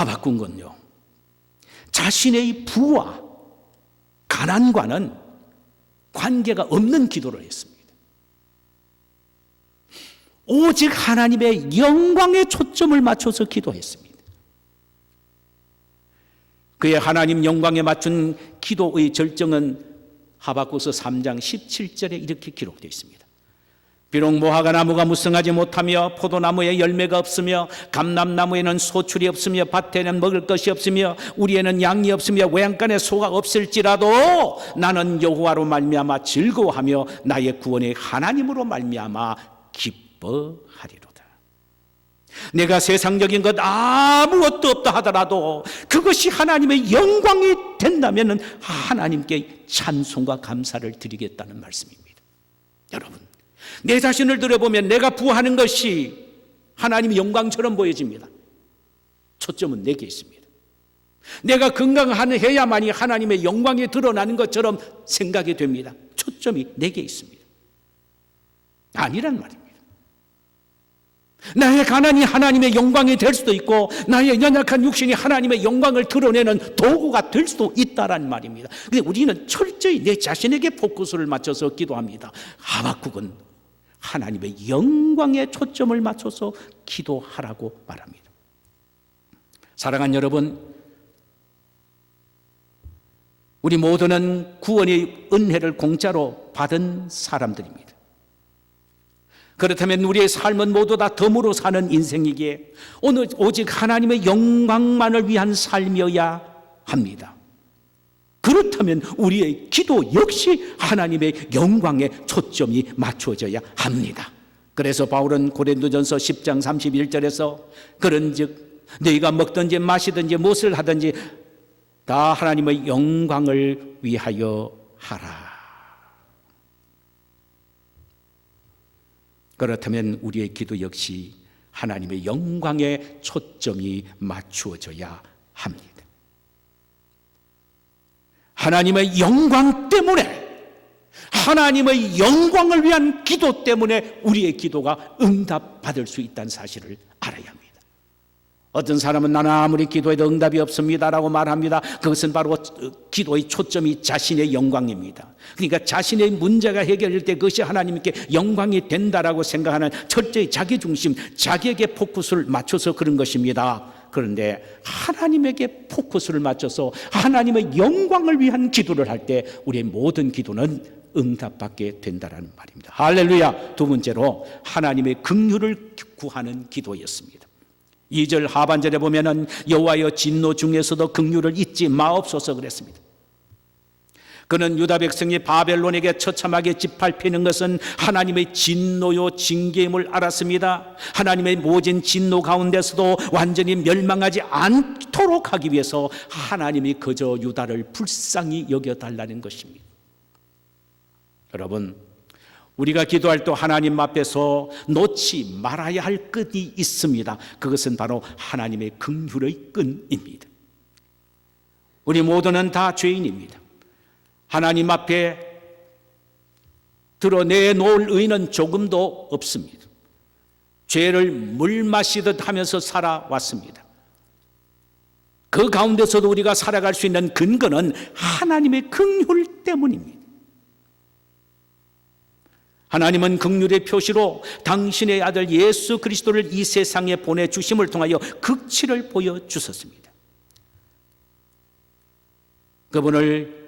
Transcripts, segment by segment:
하박국은요, 자신의 부와 가난과는 관계가 없는 기도를 했습니다. 오직 하나님의 영광에 초점을 맞춰서 기도했습니다. 그의 하나님 영광에 맞춘 기도의 절정은 하박국서 3장 17절에 이렇게 기록되어 있습니다. 비록 무화과 나무가 무성하지 못하며 포도나무에 열매가 없으며 감람나무에는 소출이 없으며 밭에는 먹을 것이 없으며 우리에는 양이 없으며 외양간에 소가 없을지라도 나는 여호와로 말미암아 즐거워하며 나의 구원의 하나님으로 말미암아 기뻐하리로다. 내가 세상적인 것 아무것도 없다 하더라도 그것이 하나님의 영광이 된다면 하나님께 찬송과 감사를 드리겠다는 말씀입니다. 여러분, 내 자신을 들여보면 내가 부하는 것이 하나님의 영광처럼 보여집니다. 초점은 내게 있습니다. 내가 건강해야만이 하나님의 영광이 드러나는 것처럼 생각이 됩니다. 초점이 내게 있습니다. 아니란 말입니다. 나의 가난이 하나님의 영광이 될 수도 있고 나의 연약한 육신이 하나님의 영광을 드러내는 도구가 될 수도 있다란 말입니다. 근데 우리는 철저히 내 자신에게 포커스를 맞춰서 기도합니다. 하박국은 하나님의 영광에 초점을 맞춰서 기도하라고 말합니다. 사랑하는 여러분, 우리 모두는 구원의 은혜를 공짜로 받은 사람들입니다. 그렇다면 우리의 삶은 모두 다 덤으로 사는 인생이기에 오늘 오직 하나님의 영광만을 위한 삶이어야 합니다. 그렇다면 우리의 기도 역시 하나님의 영광에 초점이 맞춰져야 합니다. 그래서 바울은 고린도전서 10장 31절에서 그런즉 너희가 먹든지 마시든지 무엇을 하든지 다 하나님의 영광을 위하여 하라. 그렇다면 우리의 기도 역시 하나님의 영광에 초점이 맞추어져야 합니다. 하나님의 영광 때문에, 하나님의 영광을 위한 기도 때문에 우리의 기도가 응답받을 수 있다는 사실을 알아야 합니다. 어떤 사람은 나는 아무리 기도해도 응답이 없습니다라고 말합니다. 그것은 바로 기도의 초점이 자신의 영광입니다. 그러니까 자신의 문제가 해결될 때 그것이 하나님께 영광이 된다라고 생각하는 철저히 자기중심, 자기에게 포커스를 맞춰서 그런 것입니다. 그런데 하나님에게 포커스를 맞춰서 하나님의 영광을 위한 기도를 할 때 우리의 모든 기도는 응답받게 된다는 말입니다. 할렐루야. 두 번째로 하나님의 긍휼을 구하는 기도였습니다. 2절 하반절에 보면은 여호와여 진노 중에서도 긍휼을 잊지 마옵소서 그랬습니다. 그는 유다 백성이 바벨론에게 처참하게 짓밟히는 것은 하나님의 진노요 징계임을 알았습니다. 하나님의 모진 진노 가운데서도 완전히 멸망하지 않도록 하기 위해서 하나님이 그저 유다를 불쌍히 여겨달라는 것입니다. 여러분, 우리가 기도할 때 하나님 앞에서 놓지 말아야 할 끈이 있습니다. 그것은 바로 하나님의 긍휼의 끈입니다. 우리 모두는 다 죄인입니다. 하나님 앞에 드러내놓을 의는 조금도 없습니다. 죄를 물 마시듯 하면서 살아왔습니다. 그 가운데서도 우리가 살아갈 수 있는 근거는 하나님의 긍휼 때문입니다. 하나님은 긍휼의 표시로 당신의 아들 예수 그리스도를 이 세상에 보내주심을 통하여 극치를 보여주셨습니다. 그분을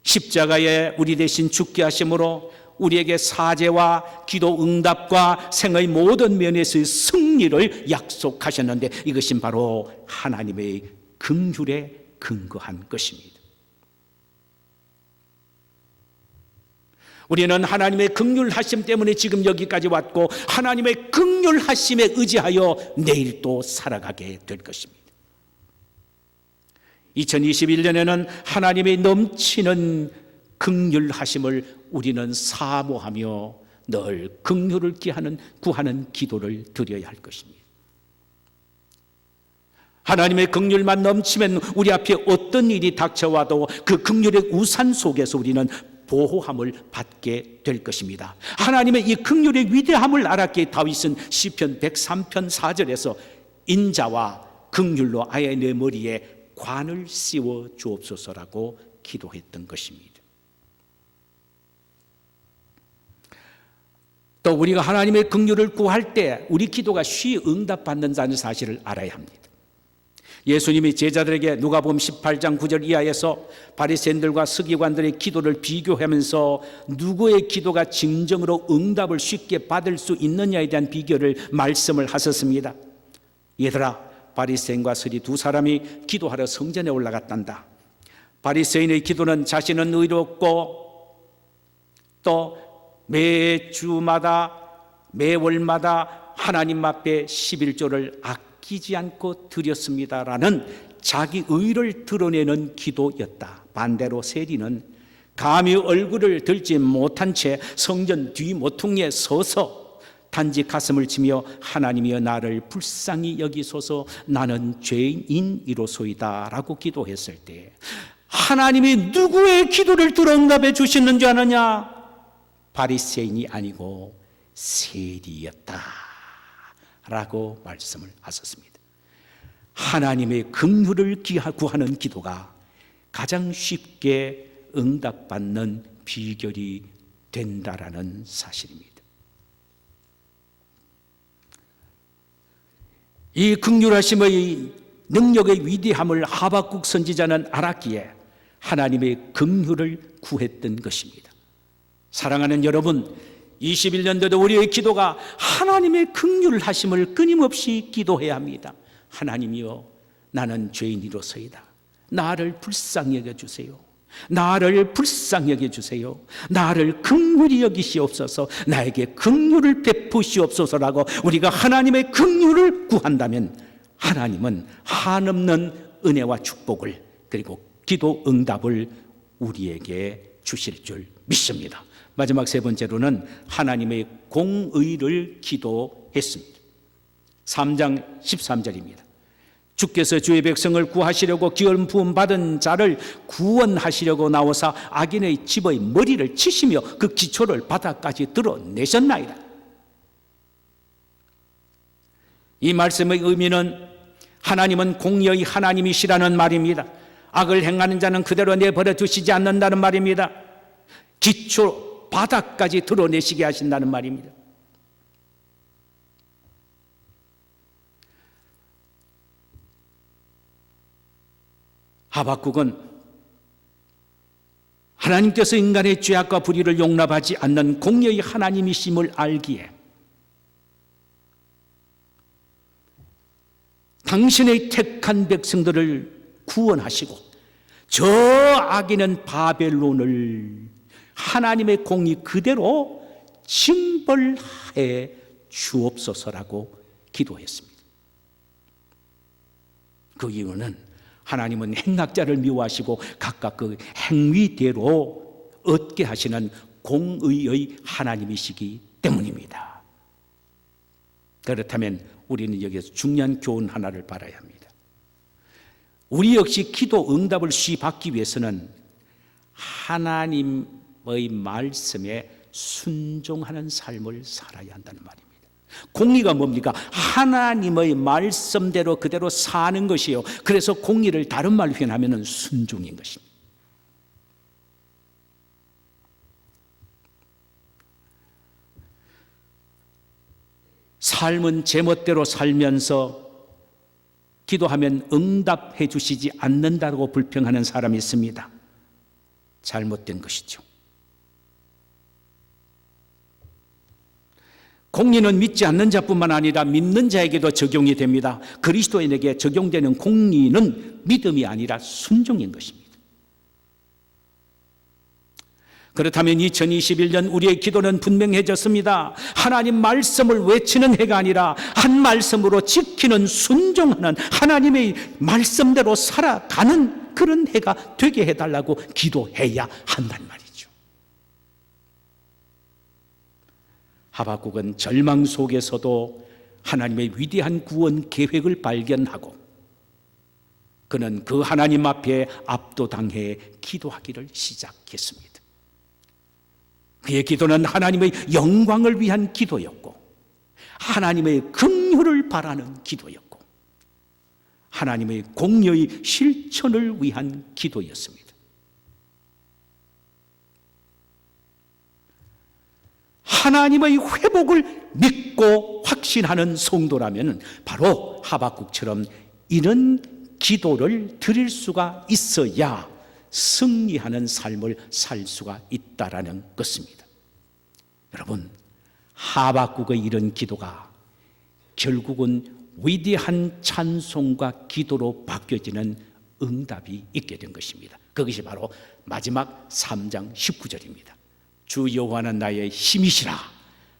십자가에 우리 대신 죽게 하심으로 우리에게 사죄와 기도 응답과 생의 모든 면에서의 승리를 약속하셨는데 이것은 바로 하나님의 긍휼에 근거한 것입니다. 우리는 하나님의 긍휼하심 때문에 지금 여기까지 왔고 하나님의 긍휼하심에 의지하여 내일 또 살아가게 될 것입니다. 2021년에는 하나님의 넘치는 긍휼하심을 우리는 사모하며 늘 긍휼을 구하는 기도를 드려야 할 것입니다. 하나님의 긍휼만 넘치면 우리 앞에 어떤 일이 닥쳐와도 그 긍휼의 우산 속에서 우리는 보호함을 받게 될 것입니다. 하나님의 이 긍휼의 위대함을 알았기에 다윗은 시편 103편 4절에서 인자와 긍휼로 아예 내 머리에 관을 씌워 주옵소서라고 기도했던 것입니다. 또 우리가 하나님의 긍휼을 구할 때 우리 기도가 쉬이 응답받는다는 사실을 알아야 합니다. 예수님이 제자들에게 누가복음 18장 9절 이하에서 바리새인들과 서기관들의 기도를 비교하면서 누구의 기도가 진정으로 응답을 쉽게 받을 수 있느냐에 대한 비교를 말씀을 하셨습니다. 얘들아, 바리새인과 서리 두 사람이 기도하러 성전에 올라갔단다. 바리새인의 기도는 자신은 의롭고 또 매주마다 매월마다 하나님 앞에 11조를 아끼지 않고 드렸습니다라는 자기 의를 드러내는 기도였다. 반대로 세리는 감히 얼굴을 들지 못한 채 성전 뒷모퉁이에 서서 단지 가슴을 치며 하나님이여 나를 불쌍히 여기소서 나는 죄인이로소이다 라고 기도했을 때 하나님이 누구의 기도를 들어 응답해 주시는 줄 아느냐? 바리새인이 아니고 세리였다 라고 말씀을 하셨습니다. 하나님의 긍휼을 구하는 기도가 가장 쉽게 응답받는 비결이 된다라는 사실입니다. 이 긍휼하심의 능력의 위대함을 하박국 선지자는 알았기에 하나님의 긍휼을 구했던 것입니다. 사랑하는 여러분, 21년도도 우리의 기도가 하나님의 긍휼하심을 끊임없이 기도해야 합니다. 하나님이여 나는 죄인이로소이다. 나를 불쌍히 여겨주세요. 나를 불쌍히 여겨주세요. 나를 긍휼히 여기시옵소서. 나에게 긍휼을 베푸시옵소서라고 우리가 하나님의 긍휼을 구한다면 하나님은 한없는 은혜와 축복을 그리고 기도 응답을 우리에게 주실 줄 믿습니다. 마지막 세 번째로는 하나님의 공의를 기도했습니다. 3장 13절입니다. 주께서 주의 백성을 구하시려고 기름 부음 받은 자를 구원하시려고 나오사 악인의 집의 머리를 치시며 그 기초를 바닥까지 드러내셨나이다. 이 말씀의 의미는 하나님은 공의의 하나님이시라는 말입니다. 악을 행하는 자는 그대로 내버려 두시지 않는다는 말입니다. 기초 바닥까지 드러내시게 하신다는 말입니다. 하박국은 하나님께서 인간의 죄악과 불의를 용납하지 않는 공의의 하나님이심을 알기에 당신의 택한 백성들을 구원하시고 저 악인은 바벨론을 하나님의 공의 그대로 징벌해 주옵소서라고 기도했습니다. 그 이유는 하나님은 행악자를 미워하시고 각각 그 행위대로 얻게 하시는 공의의 하나님이시기 때문입니다. 그렇다면 우리는 여기서 중요한 교훈 하나를 받아야 합니다. 우리 역시 기도 응답을 쉬이 받기 위해서는 하나님의 말씀에 순종하는 삶을 살아야 한다는 말입니다. 공의가 뭡니까? 하나님의 말씀대로 그대로 사는 것이요. 그래서 공의를 다른 말로 표현하면 순종인 것입니다. 삶은 제멋대로 살면서 기도하면 응답해 주시지 않는다고 불평하는 사람이 있습니다. 잘못된 것이죠. 공의는 믿지 않는 자뿐만 아니라 믿는 자에게도 적용이 됩니다. 그리스도인에게 적용되는 공의는 믿음이 아니라 순종인 것입니다. 그렇다면 2021년 우리의 기도는 분명해졌습니다. 하나님 말씀을 외치는 해가 아니라 한 말씀으로 지키는 순종하는 하나님의 말씀대로 살아가는 그런 해가 되게 해달라고 기도해야 한단 말이죠. 하박국은 절망 속에서도 하나님의 위대한 구원 계획을 발견하고 그는 그 하나님 앞에 압도당해 기도하기를 시작했습니다. 그의 기도는 하나님의 영광을 위한 기도였고 하나님의 긍휼을 바라는 기도였고 하나님의 공의의 실천을 위한 기도였습니다. 하나님의 회복을 믿고 확신하는 성도라면 바로 하박국처럼 이런 기도를 드릴 수가 있어야 승리하는 삶을 살 수가 있다라는 것입니다. 여러분, 하박국의 이런 기도가 결국은 위대한 찬송과 기도로 바뀌어지는 응답이 있게 된 것입니다. 그것이 바로 마지막 3장 19절입니다. 주 여호와는 나의 힘이시라.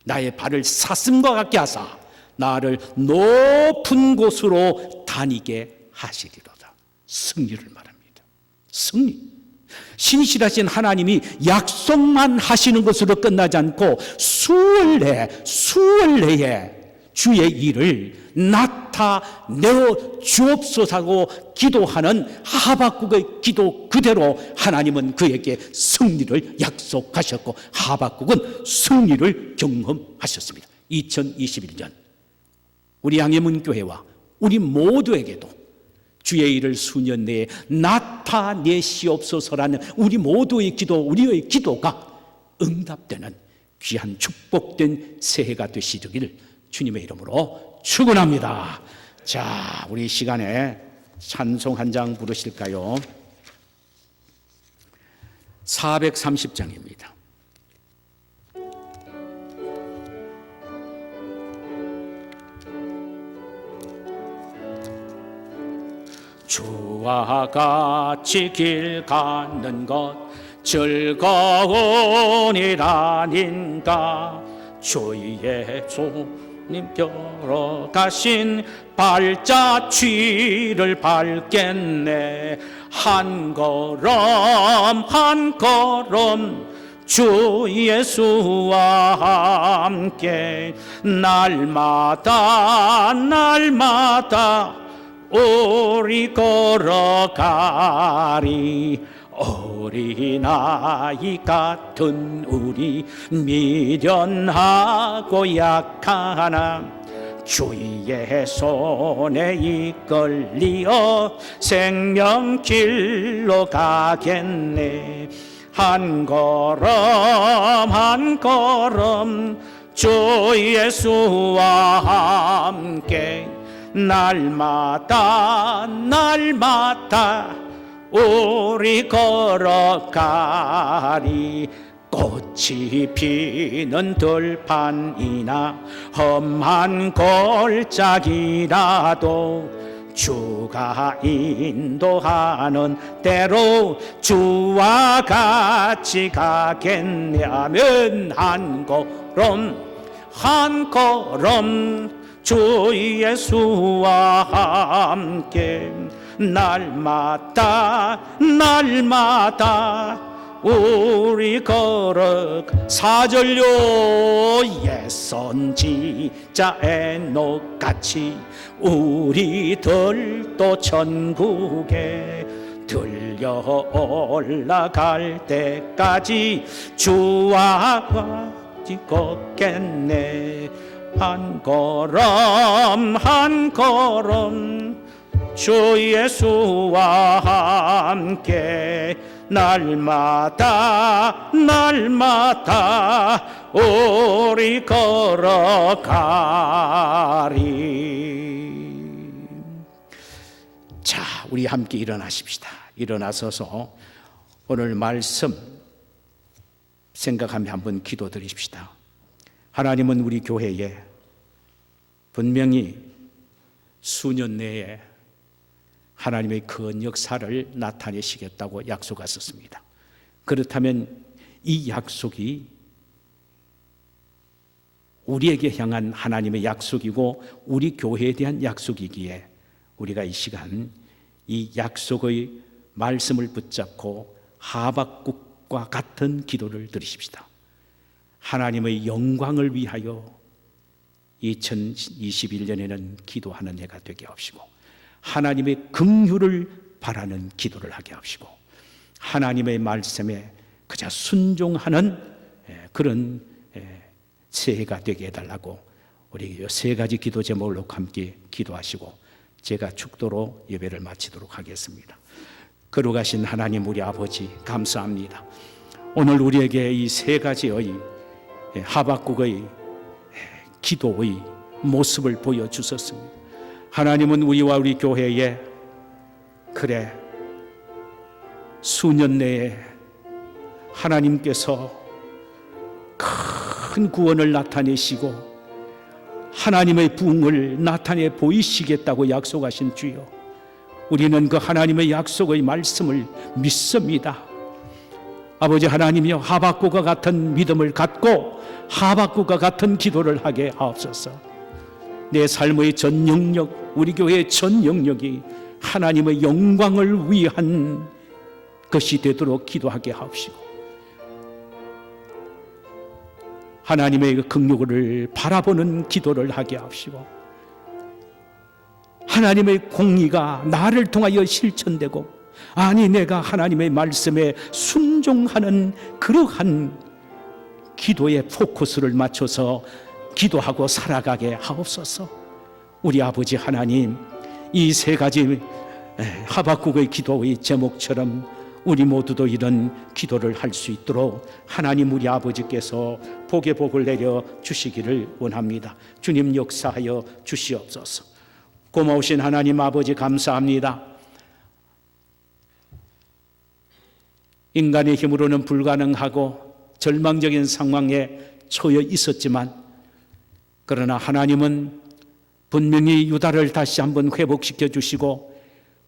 나의 발을 사슴과 같게 하사 나를 높은 곳으로 다니게 하시리로다. 승리를 말합니다. 승리. 신실하신 하나님이 약속만 하시는 것으로 끝나지 않고 수월 내에 주의 일을 나타내어 주옵소서하고 기도하는 하박국의 기도 그대로 하나님은 그에게 승리를 약속하셨고 하박국은 승리를 경험하셨습니다. 2021년 우리 양해문교회와 우리 모두에게도 주의 일을 수년 내에 나타내시옵소서라는 우리 모두의 기도, 우리의 기도가 응답되는 귀한 축복된 새해가 되시기를 주님의 이름으로 축원합니다. 자, 우리 시간에 찬송 한 장 부르실까요? 430장입니다. 주와 같이 길 가는 것 즐거우니라닌가 주의 주님 펴러 가신 발자취를 밟겠네. 한 걸음 한 걸음 주 예수와 함께 날마다 우리 걸어가리. 어린아이 같은 우리 미련하고 약하나 주의 손에 이끌리어 생명길로 가겠네. 한 걸음 한 걸음 주 예수와 함께 날마다 우리 걸어가리. 꽃이 피는 들판이나 험한 골짜기라도 주가 인도하는 대로 주와 같이 가겠네 하면 한 걸음 주 예수와 함께 날마다 우리 걸어. 4절요. 옛 선지자 에녹같이 우리들도 천국에 들려 올라갈 때까지 주와 같이 걷겠네. 한 걸음 한 걸음 주 예수와 함께 날마다 우리 걸어가리. 자, 우리 함께 일어나십시다. 일어나서서 오늘 말씀 생각하며 한번 기도드리십시다. 하나님은 우리 교회에 분명히 수년 내에 하나님의 큰 역사를 나타내시겠다고 약속하셨습니다. 그렇다면 이 약속이 우리에게 향한 하나님의 약속이고 우리 교회에 대한 약속이기에 우리가 이 시간 이 약속의 말씀을 붙잡고 하박국과 같은 기도를 드리십시다. 하나님의 영광을 위하여 2021년에는 기도하는 해가 되게 하시고 하나님의 긍휼을 바라는 기도를 하게 하시고 하나님의 말씀에 그저 순종하는 그런 새해가 되게 해달라고 우리 세 가지 기도 제목을 놓고 함께 기도하시고 제가 축도로 예배를 마치도록 하겠습니다. 거룩하신 하나님 우리 아버지 감사합니다. 오늘 우리에게 이 세 가지의 하박국의 기도의 모습을 보여주셨습니다. 하나님은 우리와 우리 교회에 그래 수년 내에 하나님께서 큰 구원을 나타내시고 하나님의 부흥을 나타내 보이시겠다고 약속하신 주여, 우리는 그 하나님의 약속의 말씀을 믿습니다. 아버지 하나님이여, 하박국과 같은 믿음을 갖고 하박국과 같은 기도를 하게 하옵소서. 내 삶의 전 영역, 우리 교회의 전 영역이 하나님의 영광을 위한 것이 되도록 기도하게 하옵시고, 하나님의 그 긍휼을 바라보는 기도를 하게 하옵시고, 하나님의 공의가 나를 통하여 실천되고, 아니 내가 하나님의 말씀에 순종하는 그러한 기도의 포커스를 맞춰서 기도하고 살아가게 하옵소서. 우리 아버지 하나님, 이 세 가지 하박국의 기도의 제목처럼 우리 모두도 이런 기도를 할 수 있도록 하나님 우리 아버지께서 복의 복을 내려 주시기를 원합니다. 주님 역사하여 주시옵소서. 고마우신 하나님 아버지 감사합니다. 인간의 힘으로는 불가능하고 절망적인 상황에 처해 있었지만, 그러나 하나님은 분명히 유다를 다시 한번 회복시켜 주시고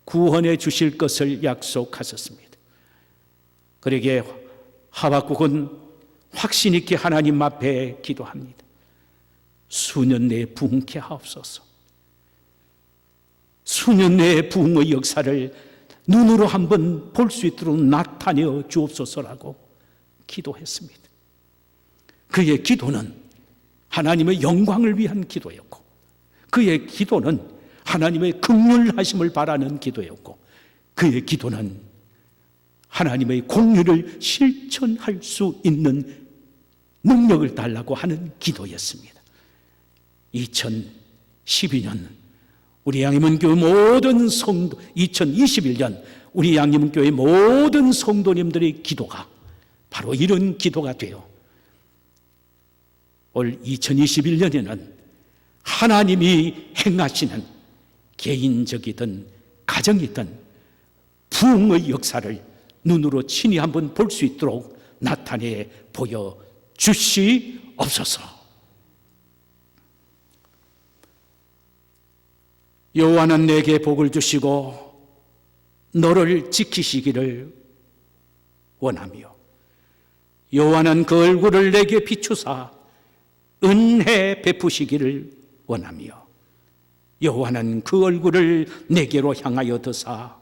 구원해 주실 것을 약속하셨습니다. 그러기에 하박국은 확신 있게 하나님 앞에 기도합니다. 수년 내에 부흥케 하옵소서. 수년 내에 부흥의 역사를 눈으로 한번 볼 수 있도록 나타내어 주옵소서라고 기도했습니다. 그의 기도는 하나님의 영광을 위한 기도였고, 그의 기도는 하나님의 긍휼하심을 바라는 기도였고, 그의 기도는 하나님의 공의를 실천할 수 있는 능력을 달라고 하는 기도였습니다. 2012년 우리 양림은교회 모든 성도, 2021년 우리 양림은교회 모든 성도님들의 기도가 바로 이런 기도가 되어 올 2021년에는 하나님이 행하시는 개인적이든 가정이든 부흥의 역사를 눈으로 친히 한번 볼 수 있도록 나타내 보여 주시옵소서. 여호와는 내게 복을 주시고 너를 지키시기를 원하며, 여호와는 그 얼굴을 내게 비추사 은혜 베푸시기를 원하며, 여호와는 그 얼굴을 내게로 향하여 드사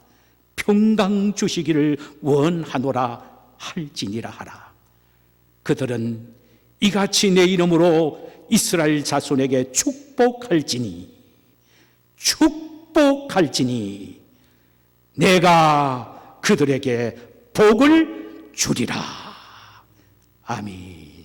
평강 주시기를 원하노라 할지니라 하라. 그들은 이같이 내 이름으로 이스라엘 자손에게 축복할지니 내가 그들에게 복을 주리라. 아멘.